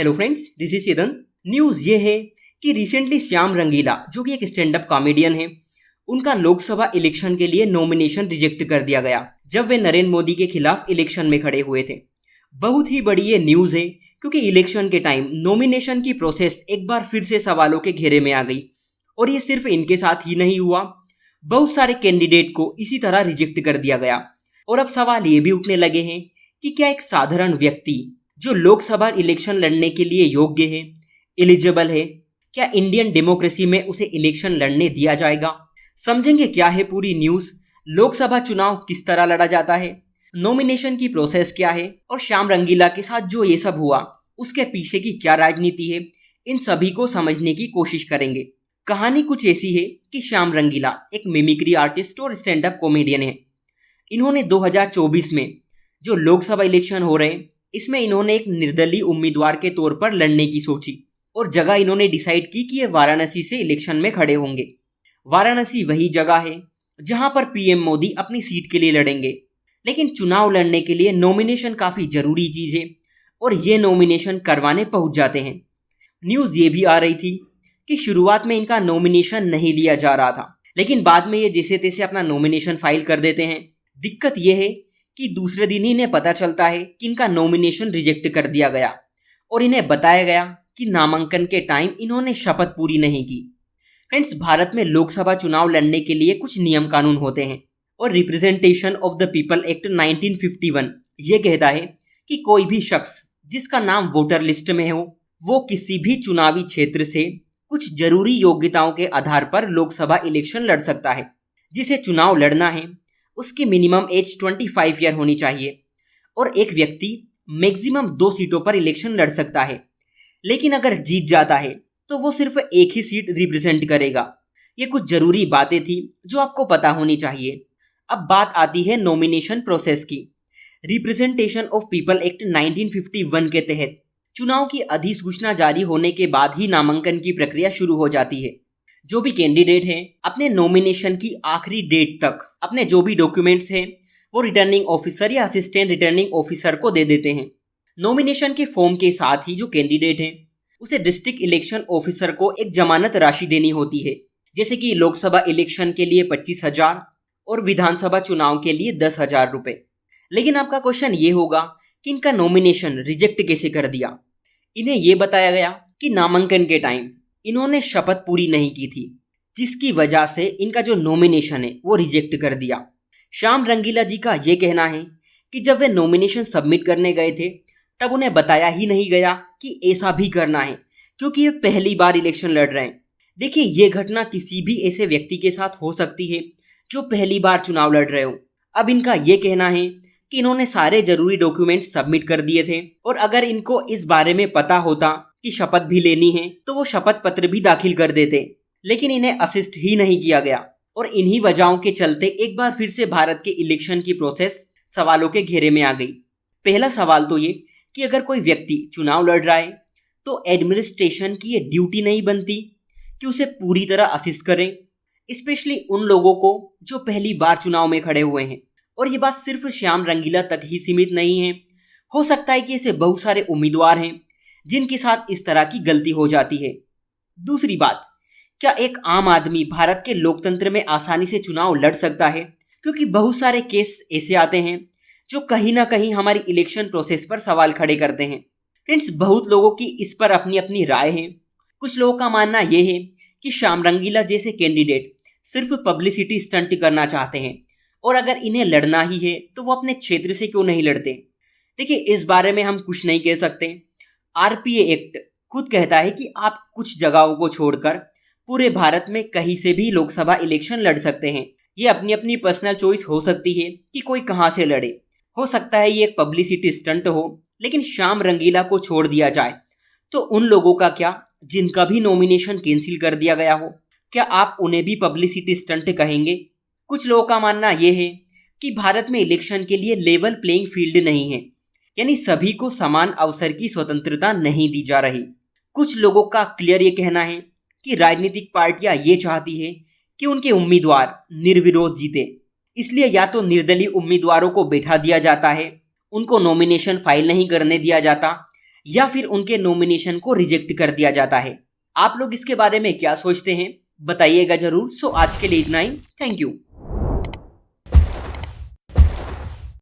Hello friends, this is Chetan. News ये है कि रिसेंटली श्याम रंगीला, जो कि एक स्टैंड अप कॉमेडियन है, उनका लोकसभा इलेक्शन के लिए नॉमिनेशन रिजेक्ट कर दिया गया जब वे नरेंद्र मोदी के खिलाफ इलेक्शन में खड़े हुए थे। बहुत ही बड़ी ये न्यूज़ है क्योंकि इलेक्शन के टाइम नॉमिनेशन की प्रोसेस एक बार फिर से सवालों के घेरे में आ गई और ये सिर्फ इनके साथ ही नहीं हुआ, बहुत सारे कैंडिडेट को इसी तरह रिजेक्ट कर दिया गया। और अब सवाल ये भी उठने लगे हैं कि क्या एक साधारण व्यक्ति जो लोकसभा इलेक्शन लड़ने के लिए योग्य है, एलिजिबल है, क्या इंडियन डेमोक्रेसी में उसे इलेक्शन लड़ने दिया जाएगा? समझेंगे क्या है पूरी न्यूज़, लोकसभा चुनाव किस तरह लड़ा जाता है, नॉमिनेशन की प्रोसेस क्या है और श्याम रंगीला के साथ जो ये सब हुआ उसके पीछे की क्या राजनीति है, इन सभी को समझने की कोशिश करेंगे। कहानी कुछ ऐसी है कि श्याम रंगीला एक मिमिक्री आर्टिस्ट और स्टैंड अप कॉमेडियन है। इन्होंने 2024 में जो लोकसभा इलेक्शन हो रहे, इसमें इन्होंने एक निर्दलीय उम्मीदवार के तौर पर लड़ने की सोची और जगह इन्होंने डिसाइड की कि ये वाराणसी से इलेक्शन में खड़े होंगे। वाराणसी वही जगह है जहां पर पीएम मोदी अपनी सीट के लिए लड़ेंगे। लेकिन चुनाव लड़ने के लिए नॉमिनेशन काफ़ी ज़रूरी चीज़ है और ये नॉमिनेशन करवाने पहुंच जाते हैं। न्यूज़ ये भी आ रही थी कि शुरुआत में इनका नॉमिनेशन नहीं लिया जा रहा था, लेकिन बाद में ये जैसे तैसे अपना नॉमिनेशन फाइल कर देते हैं। दिक्कत यह है कि दूसरे दिन ही इन्हें पता चलता है कि इनका नॉमिनेशन रिजेक्ट कर दिया गया और इन्हें बताया गया कि नामांकन के टाइम इन्होंने शपथ पूरी नहीं की। फ्रेंड्स, भारत में लोकसभा चुनाव लड़ने के लिए कुछ नियम कानून होते हैं और representation of the people act 1951 ये कहता है कि कोई भी शख्स जिसका नाम वोटर लिस्ट में हो वो किसी भी चुनावी क्षेत्र से कुछ जरूरी योग्यताओं के आधार पर लोकसभा इलेक्शन लड़ सकता है। जिसे चुनाव लड़ना है उसकी मिनिमम एज 25 ईयर होनी चाहिए और एक व्यक्ति मैक्सिमम 2 सीटों पर इलेक्शन लड़ सकता है। लेकिन अगर जीत जाता है तो वो सिर्फ एक ही सीट रिप्रेजेंट करेगा। ये कुछ जरूरी बातें थी जो आपको पता होनी चाहिए। अब बात आती है नॉमिनेशन प्रोसेस की। रिप्रेजेंटेशन ऑफ पीपल एक्ट 1951 के तहत चुनाव की अधिसूचना जारी होने के बाद ही नामांकन की प्रक्रिया शुरू हो जाती है। जो भी कैंडिडेट हैं अपने नॉमिनेशन की आखिरी डेट तक अपने जो भी डॉक्यूमेंट्स हैं वो रिटर्निंग ऑफिसर या असिस्टेंट रिटर्निंग ऑफिसर को दे देते हैं। नॉमिनेशन के फॉर्म के साथ ही जो कैंडिडेट हैं उसे डिस्ट्रिक्ट इलेक्शन ऑफिसर को एक जमानत राशि देनी होती है, जैसे कि लोकसभा इलेक्शन के लिए 25,000 और विधानसभा चुनाव के लिए 10,000 रुपये। लेकिन आपका क्वेश्चन ये होगा कि इनका नॉमिनेशन रिजेक्ट कैसे कर दिया। इन्हें ये बताया गया कि नामांकन के टाइम इन्होंने शपथ पूरी नहीं की थी, जिसकी वजह से इनका जो नॉमिनेशन है वो रिजेक्ट कर दिया। श्याम रंगीला जी का ये कहना है कि जब वे नॉमिनेशन सबमिट करने गए थे तब उन्हें बताया ही नहीं गया कि ऐसा भी करना है, क्योंकि ये पहली बार इलेक्शन लड़ रहे हैं। देखिए, ये घटना किसी भी ऐसे व्यक्ति के साथ हो सकती है जो पहली बार चुनाव लड़ रहे हो। अब इनका ये कहना है कि इन्होंने सारे जरूरी डॉक्यूमेंट्स सबमिट कर दिए थे और अगर इनको इस बारे में पता होता कि शपथ भी लेनी है तो वो शपथ पत्र भी दाखिल कर देते, लेकिन इन्हें असिस्ट ही नहीं किया गया और इन्हीं वजहों के चलते एक बार फिर से भारत के इलेक्शन की प्रोसेस सवालों के घेरे में आ गई। पहला सवाल तो ये कि अगर कोई व्यक्ति चुनाव लड़ रहा है तो एडमिनिस्ट्रेशन की ये ड्यूटी नहीं बनती कि उसे पूरी तरह असिस्ट करें, स्पेशली उन लोगों को जो पहली बार चुनाव में खड़े हुए हैं। और ये बात सिर्फ श्याम रंगीला तक ही सीमित नहीं है, हो सकता है कि ऐसे बहुत सारे उम्मीदवार हैं जिनके साथ इस तरह की गलती हो जाती है। दूसरी बात, क्या एक आम आदमी भारत के लोकतंत्र में आसानी से चुनाव लड़ सकता है? क्योंकि बहुत सारे केस ऐसे आते हैं जो कहीं ना कहीं हमारी इलेक्शन प्रोसेस पर सवाल खड़े करते हैं। फ्रेंड्स, बहुत लोगों की इस पर अपनी अपनी राय है। कुछ लोगों का मानना यह है कि श्याम रंगीला जैसे कैंडिडेट सिर्फ पब्लिसिटी स्टंट करना चाहते हैं और अगर इन्हें लड़ना ही है तो वो अपने क्षेत्र से क्यों नहीं लड़ते। देखिए, इस बारे में हम कुछ नहीं कह सकते। आरपीए एक्ट खुद कहता है कि आप कुछ जगहों को छोड़कर पूरे भारत में कहीं से भी लोकसभा इलेक्शन लड़ सकते हैं। ये अपनी अपनी पर्सनल चॉइस हो सकती है कि कोई कहां से लड़े। हो सकता है ये एक पब्लिसिटी स्टंट हो, लेकिन श्याम रंगीला को छोड़ दिया जाए तो उन लोगों का क्या जिनका भी नॉमिनेशन कैंसिल कर दिया गया हो, क्या आप उन्हें भी पब्लिसिटी स्टंट कहेंगे? कुछ लोगों का मानना यह है कि भारत में इलेक्शन के लिए लेवल प्लेइंग फील्ड नहीं है, यानी सभी को समान अवसर की स्वतंत्रता नहीं दी जा रही। कुछ लोगों का क्लियर ये कहना है कि राजनीतिक पार्टियां ये चाहती है कि उनके उम्मीदवार निर्विरोध जीते, इसलिए या तो निर्दलीय उम्मीदवारों को बैठा दिया जाता है, उनको नॉमिनेशन फाइल नहीं करने दिया जाता, या फिर उनके नॉमिनेशन को रिजेक्ट कर दिया जाता है। आप लोग इसके बारे में क्या सोचते हैं बताइएगा जरूर। सो आज के लिए इतना ही। Thank you.